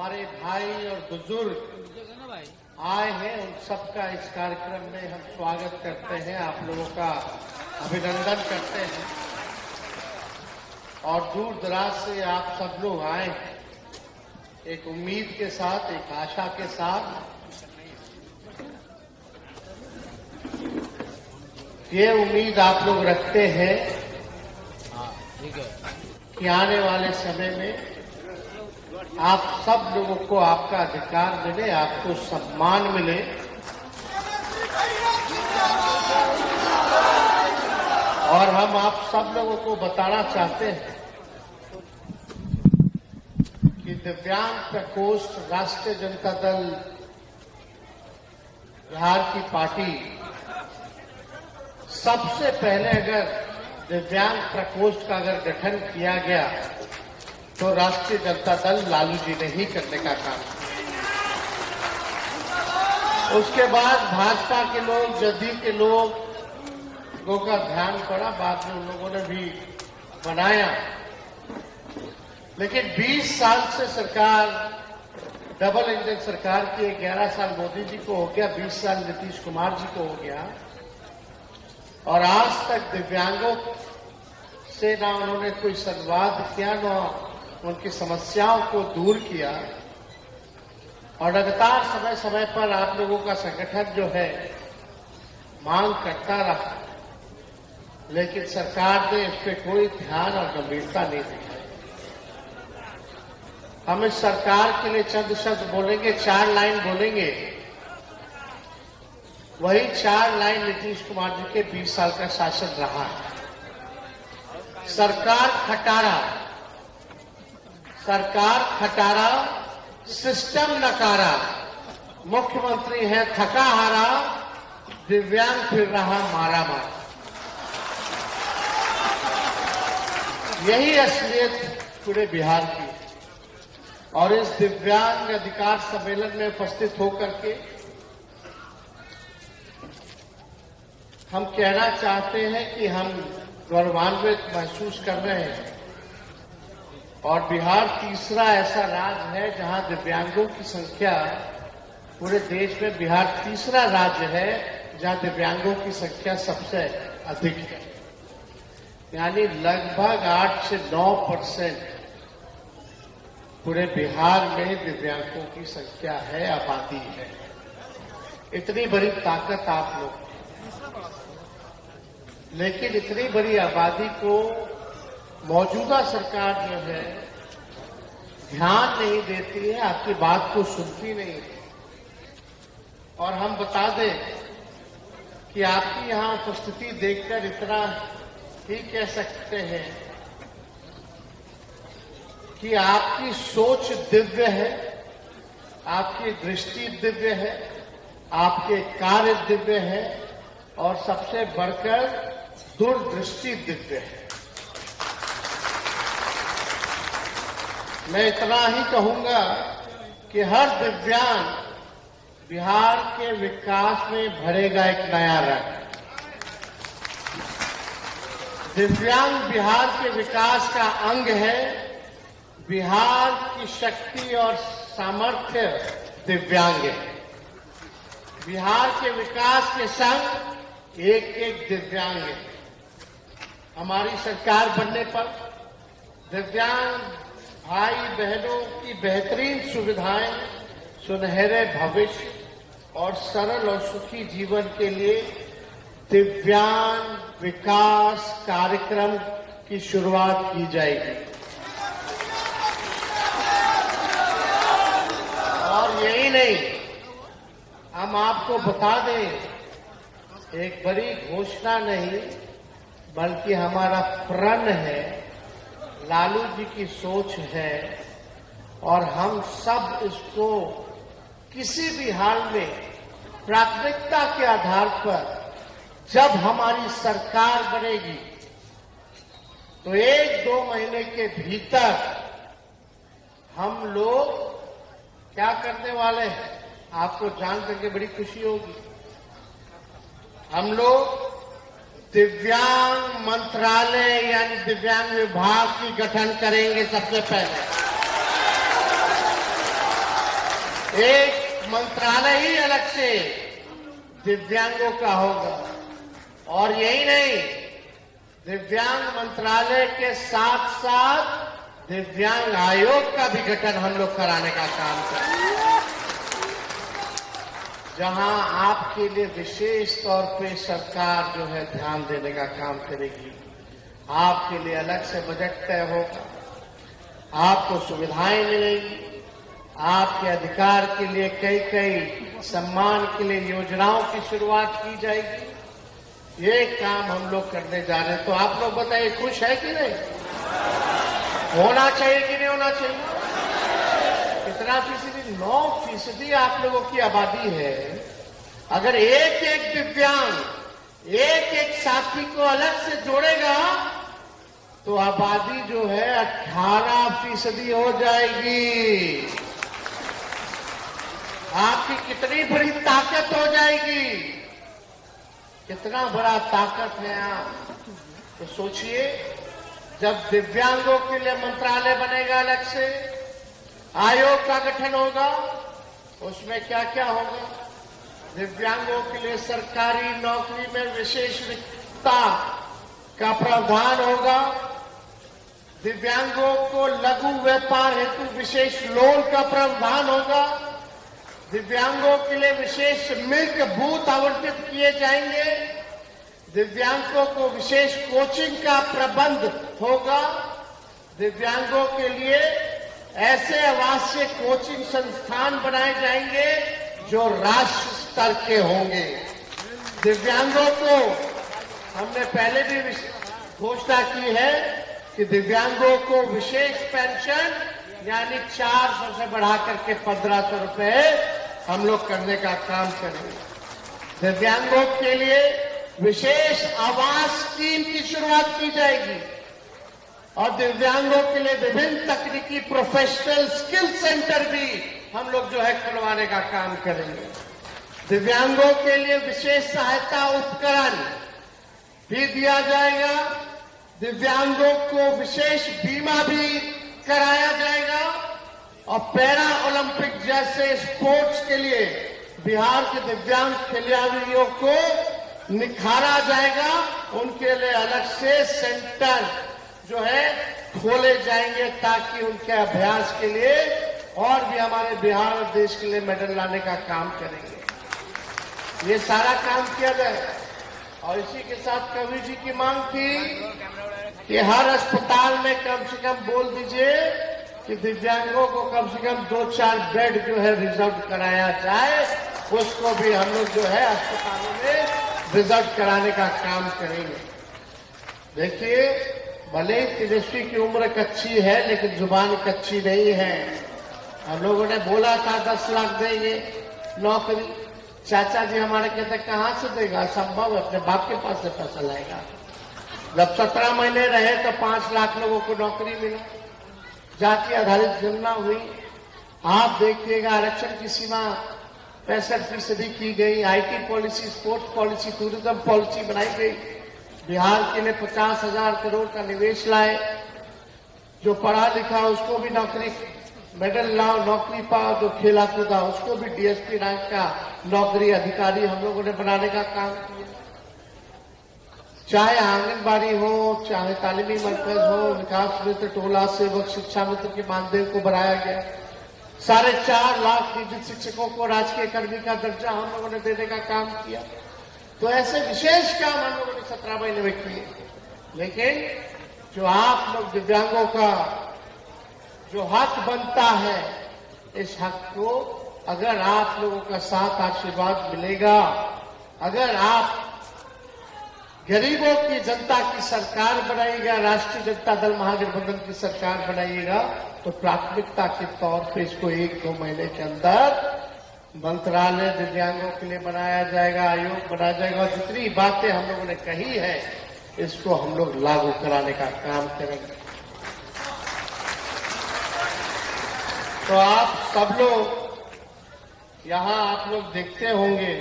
हमारे भाई और बुजुर्ग आए हैं, उन सबका इस कार्यक्रम में हम स्वागत करते हैं, आप लोगों का अभिनंदन करते हैं। और दूर दराज से आप सब लोग आए हैं एक उम्मीद के साथ, एक आशा के साथ। ये उम्मीद आप लोग रखते हैं कि आने वाले समय में आप सब लोगों को आपका अधिकार मिले, आपको सम्मान मिले, और हम आप सब लोगों को बताना चाहते हैं कि दिव्यांग प्रकोष्ठ राष्ट्रीय जनता दल बिहार की पार्टी सबसे पहले अगर दिव्यांग प्रकोष्ठ का अगर गठन किया गया तो राष्ट्रीय जनता दल लालू जी ने ही करने का काम किया। उसके बाद भाजपा के लोग, जदयू के लोगों का ध्यान पड़ा, बाद में उन लोगों ने भी बनाया। लेकिन 20 साल से सरकार, डबल इंजन सरकार की, 11 साल मोदी जी को हो गया, 20 साल नीतीश कुमार जी को हो गया, और आज तक दिव्यांगों से ना उन्होंने कोई संवाद किया, न उनकी समस्याओं को दूर किया। और लगातार समय समय पर आप लोगों का संगठन जो है मांग करता रहा, लेकिन सरकार ने इस पर कोई ध्यान और गंभीरता नहीं दिखाई। हम इस सरकार के लिए चंद शब्द बोलेंगे, 4 लाइन बोलेंगे। वही 4 लाइन नीतीश कुमार जी के 20 साल का शासन रहा है। सरकार खटारा, सरकार खटारा, सिस्टम नकारा, मुख्यमंत्री है थका हारा, दिव्यांग फिर रहा मारा मारा। यही असलियत पूरे बिहार की। और इस दिव्यांग अधिकार सम्मेलन में उपस्थित होकर के हम कहना चाहते हैं कि हम गौरवान्वित महसूस कर रहे हैं। और बिहार तीसरा ऐसा राज्य है जहां दिव्यांगों की संख्या, पूरे देश में बिहार तीसरा राज्य है जहां दिव्यांगों की संख्या सबसे अधिक है। यानी लगभग 8 से 9% पूरे बिहार में दिव्यांगों की संख्या है, आबादी है। इतनी बड़ी ताकत आप लोग, लेकिन इतनी बड़ी आबादी को मौजूदा सरकार जो है ध्यान नहीं देती है, आपकी बात को सुनती नहीं है। और हम बता दें कि आपकी यहां उपस्थिति देखकर इतना ही कह सकते हैं कि आपकी सोच दिव्य है, आपकी दृष्टि दिव्य है, आपके कार्य दिव्य है, और सबसे बढ़कर दूरदृष्टि दिव्य है। मैं इतना ही कहूंगा कि हर दिव्यांग बिहार के विकास में भरेगा एक नया रंग। दिव्यांग बिहार के विकास का अंग है। बिहार की शक्ति और सामर्थ्य दिव्यांग है। बिहार के विकास के संग एक एक दिव्यांग है। हमारी सरकार बनने पर दिव्यांग भाई बहनों की बेहतरीन सुविधाएं, सुनहरे भविष्य और सरल और सुखी जीवन के लिए दिव्यांग विकास कार्यक्रम की शुरुआत की जाएगी। और यही नहीं, हम आपको बता दें, एक बड़ी घोषणा नहीं बल्कि हमारा प्रण है, लालू जी की सोच है, और हम सब इसको किसी भी हाल में प्राथमिकता के आधार पर जब हमारी सरकार बनेगी तो 1-2 महीने के भीतर हम लोग क्या करने वाले हैं, आपको जान करके बड़ी खुशी होगी। हम लोग दिव्यांग मंत्रालय यानी दिव्यांग विभाग की गठन करेंगे सबसे पहले। एक मंत्रालय ही अलग से दिव्यांगों का होगा। और यही नहीं, दिव्यांग मंत्रालय के साथ साथ दिव्यांग आयोग का भी गठन हम लोग कराने का काम करेंगे, जहां आपके लिए विशेष तौर पे सरकार जो है ध्यान देने का काम करेगी। आपके लिए अलग से बजट तय होगा, आपको सुविधाएं मिलेगी, आपके अधिकार के लिए कई कई सम्मान के लिए योजनाओं की शुरुआत की जाएगी। ये काम हम लोग करने जा रहे हैं। तो आप लोग बताइए, खुश है कि नहीं? होना चाहिए कि नहीं होना चाहिए? कितना फीसदी? 9% आप लोगों की आबादी है। अगर एक एक दिव्यांग एक एक साथी को अलग से जोड़ेगा तो आबादी जो है 18% हो जाएगी। आपकी कितनी बड़ी ताकत हो जाएगी, कितना बड़ा ताकत है आप। तो सोचिए, जब दिव्यांगों के लिए मंत्रालय बनेगा, अलग से आयोग का गठन होगा, उसमें क्या क्या होगा? दिव्यांगों के लिए सरकारी नौकरी में विशेष रिक्तता का प्रावधान होगा। दिव्यांगों को लघु व्यापार हेतु विशेष लोन का प्रावधान होगा। दिव्यांगों के लिए विशेष मिल्क बूथ आवंटित किए जाएंगे। दिव्यांगों को विशेष कोचिंग का प्रबंध होगा। दिव्यांगों के लिए ऐसे आवासीय कोचिंग संस्थान बनाए जाएंगे जो राष्ट्र स्तर के होंगे। दिव्यांगों को हमने पहले भी घोषणा की है कि दिव्यांगों को विशेष पेंशन यानी 400 से बढ़ा करके 1500 रुपए हम लोग करने का काम करेंगे। दिव्यांगों के लिए विशेष आवास स्कीम की शुरुआत की जाएगी और दिव्यांगों के लिए विभिन्न तकनीकी प्रोफेशनल स्किल सेंटर भी हम लोग जो है खुलवाने का काम करेंगे। दिव्यांगों के लिए विशेष सहायता उपकरण भी दिया जाएगा। दिव्यांगों को विशेष बीमा भी कराया जाएगा और पैरा ओलंपिक जैसे स्पोर्ट्स के लिए बिहार के दिव्यांग खिलाड़ियों को निखारा जाएगा। उनके लिए अलग से सेंटर जो है खोले जाएंगे ताकि उनके अभ्यास के लिए और भी हमारे बिहार और देश के लिए मेडल लाने का काम करेंगे। ये सारा काम किया जाए। और इसी के साथ कवि जी की मांग थी कि हर अस्पताल में कम से कम बोल दीजिए कि दिव्यांगों को कम से कम 2-4 बेड जो है रिजर्व कराया जाए। उसको भी हम लोग जो है अस्पतालों में रिजर्व कराने का काम करेंगे। देखिए, भले ही तेजस्वी की उम्र कच्ची है लेकिन जुबान कच्ची नहीं है। हम लोगों ने बोला था 10 लाख देंगे नौकरी। चाचा जी हमारे कहते कहां से देगा, असंभव है, अपने बाप के पास से पैसा लाएगा। जब 17 महीने रहे तो 5 लाख लोगों को नौकरी मिला। जाति आधारित गणना हुई। आप देखिएगा, आरक्षण की सीमा 65% की गई। IT policy, sports policy, tourism policy बनाई गई। बिहार के लिए 50,000 करोड़ का निवेश लाए। जो पढ़ा लिखा उसको भी नौकरी, मेडल लाओ, नौकरी पाओ। जो खेला कूदा उसको भी डीएसपी रैंक का नौकरी अधिकारी हम लोगों ने बनाने का काम किया। चाहे आंगनबाड़ी हो, चाहे तालीमी मरकज हो, विकास मित्र, टोला सेवक, शिक्षा मित्र के मानदेय को बढ़ाया गया। 4.5 लाख नियोजित शिक्षकों को राजकीय कर्मी का दर्जा हम लोगों ने देने का काम किया। तो ऐसे विशेष काम हम लोगों ने 17 महीने में किए। लेकिन जो आप लोग दिव्यांगों का जो हक बनता है, इस हक को अगर आप लोगों का साथ आशीर्वाद मिलेगा, अगर आप गरीबों की जनता की सरकार बनाइएगा, राष्ट्रीय जनता दल महागठबंधन की सरकार बनाइएगा, तो प्राथमिकता के तौर पे इसको 1-2 महीने के अंदर मंत्रालय दिव्यांगों के लिए बनाया जाएगा, आयोग बनाया जाएगा। और जितनी बातें हम लोगों ने कही है इसको हम लोग लागू कराने का काम करेंगे। तो आप सब लोग यहां आप लोग देखते होंगे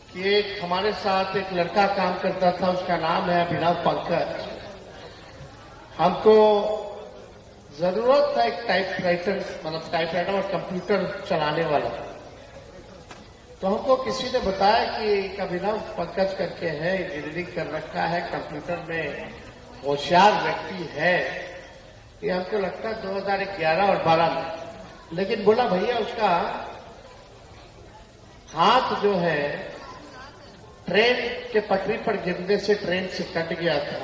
कि एक हमारे साथ एक लड़का काम करता था, उसका नाम है अभिनव पंकज। हमको जरूरत था एक टाइपराइटर, मतलब टाइपराइटर और कंप्यूटर चलाने वाला। तो हमको किसी ने बताया कि एक अभिनव पंकज करके है, इंजीनियरिंग कर रखा है, कंप्यूटर में होशियार व्यक्ति है। ये हमको लगता है 2011 और 12 में। लेकिन बोला भैया उसका हाथ जो है ट्रेन के पटरी पर गिरने से ट्रेन से कट गया था।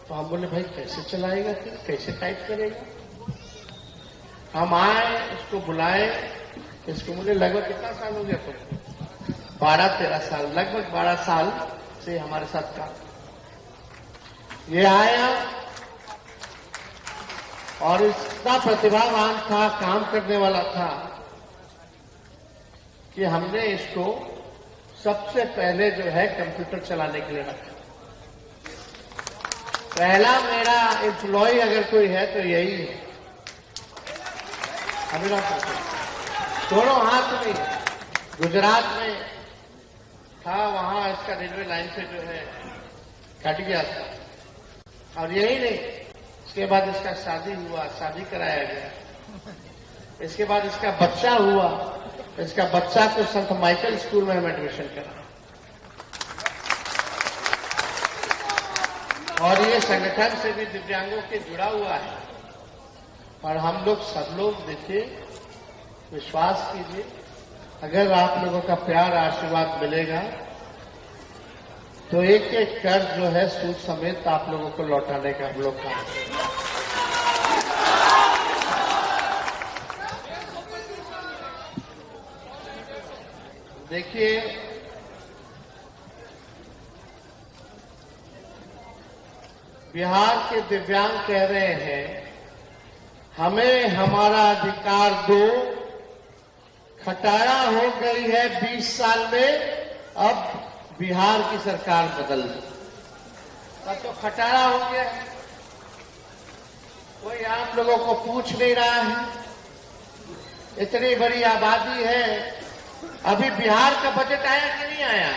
तो हम बोले भाई कैसे चलाएगा, फिर कैसे टाइप करेगा। हम आए, उसको बुलाए। इसको मुझे लगभग कितना साल हो गया तुमको? 12-13 साल, लगभग 12 साल से हमारे साथ काम। ये आया और इतना प्रतिभावान था, काम करने वाला था कि हमने इसको सबसे पहले जो है कंप्यूटर चलाने के लिए रखा। पहला मेरा एम्प्लॉय अगर कोई है तो यही है, अभिनव पंकज। दोनों हाथ में गुजरात में था, वहां इसका रेलवे लाइन पे जो है कट गया था। और यही नहीं, इसके बाद इसका शादी हुआ, शादी कराया गया। इसके बाद इसका बच्चा हुआ, इसका बच्चा को संत माइकल स्कूल में हम एडमिशन करा। और ये संगठन से भी दिव्यांगों के जुड़ा हुआ है। और हम लोग सब लोग देखिए, विश्वास कीजिए, अगर आप लोगों का प्यार आशीर्वाद मिलेगा तो एक एक कर्ज जो है सूद समेत आप लोगों को लौटाने का हम लोग काम करेंगे। देखिए, बिहार के दिव्यांग कह रहे हैं हमें हमारा अधिकार दो। खटारा हो गई है 20 साल में, अब बिहार की सरकार बदल दो। अब तो खटारा हो गया है, कोई आप लोगों को पूछ नहीं रहा है। इतनी बड़ी आबादी है, अभी बिहार का बजट आया कि नहीं आया?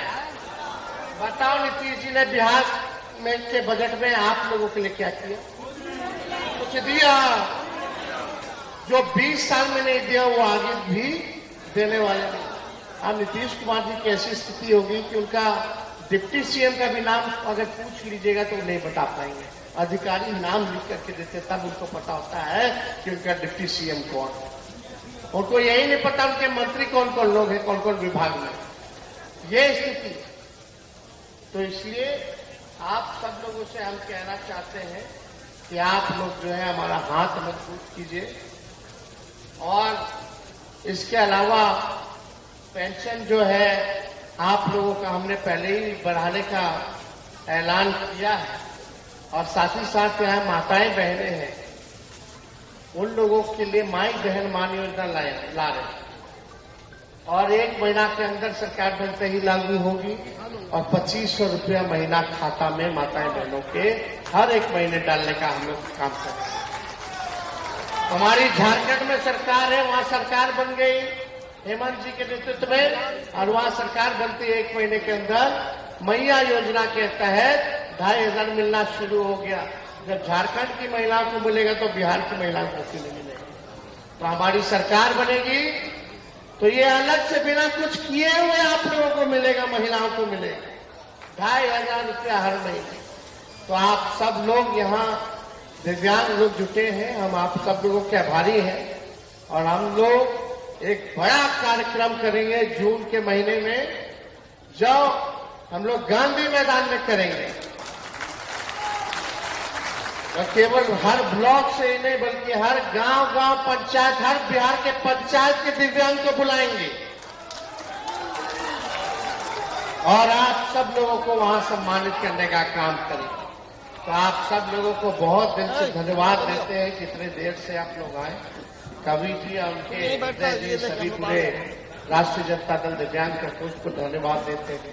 बताओ नीतीश जी ने बिहार में के बजट में आप लोगों के लिए क्या किया? कुछ दिया? जो 20 साल में नहीं दिया वो आगे भी देने वाले नहीं। अब नीतीश कुमार जी की ऐसी स्थिति होगी कि उनका डिप्टी सीएम का भी नाम अगर पूछ लीजिएगा तो नहीं बता पाएंगे। अधिकारी नाम लिख करके देते तब उनको पता होता है कि उनका डिप्टी सीएम कौन है। उनको यही नहीं पता उनके मंत्री कौन कौन लोग हैं, कौन कौन विभाग में। ये स्थिति। तो इसलिए आप सब लोगों से हम कहना चाहते हैं कि आप लोग जो है हमारा हाथ मजबूत कीजिए। और इसके अलावा पेंशन जो है आप लोगों का हमने पहले ही बढ़ाने का ऐलान किया है। और साथ ही साथ यहाँ माताएं बहनें हैं, उन लोगों के लिए माई बहन मान योजना ला रहे हैं। और 1 महीना के अंदर सरकार बनते ही लागू होगी। और 2500 रुपया महीना खाता में माताएं बहनों के हर एक महीने डालने का हम लोग काम कर रहे हैं। हमारी झारखंड में सरकार है, वहां सरकार बन गई हेमंत जी के नेतृत्व में। और वहां सरकार बनती है 1 महीने के अंदर मैया योजना के तहत 2500 मिलना शुरू हो गया। जब झारखंड की महिलाओं को मिलेगा तो बिहार की महिलाओं को क्यों नहीं मिलेगा? तो हमारी सरकार बनेगी तो ये अलग से बिना कुछ किए हुए आप लोगों को मिलेगा, महिलाओं को मिलेगा 2500 रुपया हर महीने। तो आप सब लोग यहाँ दिव्यांग लोग जुटे हैं, हम आप सब लोगों के आभारी हैं। और हम लोग एक बड़ा कार्यक्रम करेंगे जून के महीने में, जो हम लोग गांधी मैदान में करेंगे। और केवल हर ब्लॉक से ही नहीं बल्कि हर गांव-गांव पंचायत, हर बिहार के पंचायत के दिव्यांग को बुलाएंगे। और आप सब लोगों को वहां सम्मानित करने का काम करेंगे। तो आप सब लोगों को बहुत दिल से धन्यवाद देते हैं कि इतने देर से आप लोग आए। कवि जी और उनके सभी पूरे राष्ट्रीय जनता दल दिव्यांग का को धन्यवाद देते हैं।